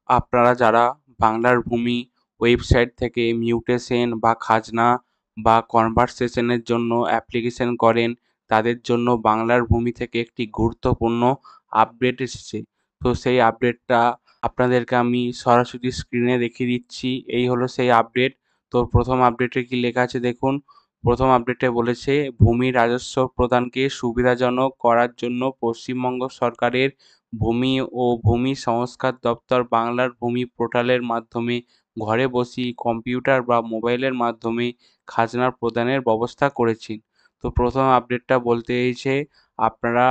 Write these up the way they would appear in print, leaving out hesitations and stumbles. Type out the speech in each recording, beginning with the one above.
আপনারা যারা বাংলার ভূমি ওয়েবসাইট থেকে মিউটেশন বা খাজনা বা কনভারসেশনের জন্য অ্যাপ্লিকেশন করেন, তাদের জন্য বাংলার ভূমি থেকে একটি গুরুত্বপূর্ণ আপডেট এসেছে। তো সেই আপডেটটা আপনাদেরকে আমি সরাসরি স্ক্রিনে দেখিয়ে দিচ্ছি। এই হলো সেই আপডেট। তো প্রথম আপডেটে কি লেখা আছে দেখুন। প্রথম আপডেটে বলেছে, ভূমি রাজস্ব প্রদানকে সুবিধাজনক করার জন্য পশ্চিমবঙ্গ সরকারের ভূমি ও ভূমি সংস্কার দপ্তর বাংলার ভূমি পোর্টালের মাধ্যমে ঘরে বসেই কম্পিউটার বা মোবাইলের মাধ্যমে খাজনা প্রদানের ব্যবস্থা করেছেন। তো প্রথম আপডেটটা বলতে চাইছে আপনারা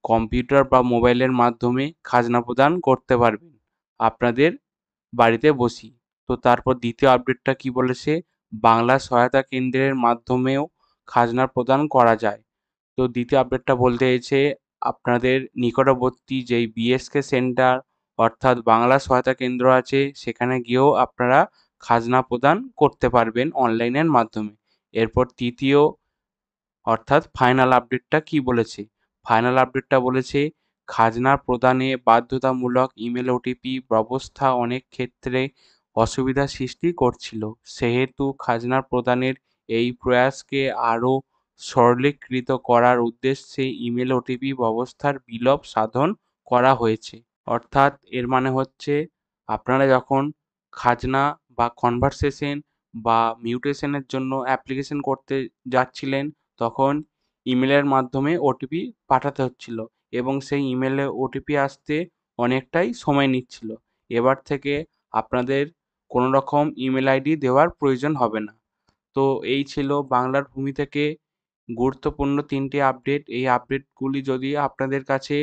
কম্পিউটার বা মোবাইলের মাধ্যমে খাজনা প্রদান করতে পারবেন আপনাদের বাড়িতে বসেই। তো তারপর দ্বিতীয় আপডেটটা কি বলেছে, বাংলা সহায়তা কেন্দ্রের মাধ্যমেও খাজনা প্রদান করা যায়। তো দ্বিতীয় আপডেটটা বলতে চাইছে আপনাদের নিকটবর্তী যেই বিএসকে সেন্টার অর্থাৎ বাংলা সহায়তা কেন্দ্র আছে সেখানে গিয়েও আপনারা খাজনা প্রদান করতে পারবেন অনলাইনের মাধ্যমে। এরপর তৃতীয় অর্থাৎ ফাইনাল আপডেটটা কি বলেছে? ফাইনাল আপডেটটা বলেছে, খাজনা প্রদানে বাধ্যতামূলক ইমেল ওটিপি ব্যবস্থা অনেক ক্ষেত্রে অসুবিধা সৃষ্টি করছিল। সেহেতু খাজনা প্রদানের এই প্রয়াসকে আরও সরলীকৃত করার উদ্দেশ্যে ইমেল ওটিপি ব্যবস্থার বিলোপ সাধন করা হয়েছে। অর্থাৎ এর মানে হচ্ছে আপনারা যখন খাজনা বা কনভারসেশন বা মিউটেশনের জন্য অ্যাপ্লিকেশন করতে যাচ্ছিলেন তখন ইমেলের মাধ্যমে ওটিপি পাঠাতে হচ্ছিল এবং সেই ইমেলে ওটিপি আসতে অনেকটাই সময় নিচ্ছিল। এবার থেকে আপনাদের কোনো রকম ইমেল আইডি দেওয়ার প্রয়োজন হবে না। তো এই ছিল বাংলার ভূমি থেকে গুরুত্বপূর্ণ ৩টি আপডেট। এই আপডেটগুলি যদি আপনাদের কাছে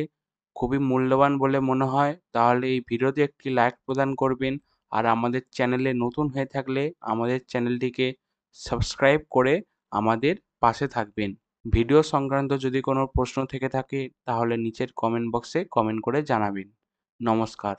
খুবই মূল্যবান বলে মনে হয় তাহলে এই ভিডিওতে একটি লাইক প্রদান করবেন। আর আমাদের চ্যানেলে নতুন হয়ে থাকলে আমাদের চ্যানেলটিকে সাবস্ক্রাইব করে আমাদের পাশে থাকবেন। ভিডিও সংক্রান্ত যদি কোনো প্রশ্ন থেকে থাকে তাহলে নিচের কমেন্ট বক্সে কমেন্ট করে জানাবেন। নমস্কার।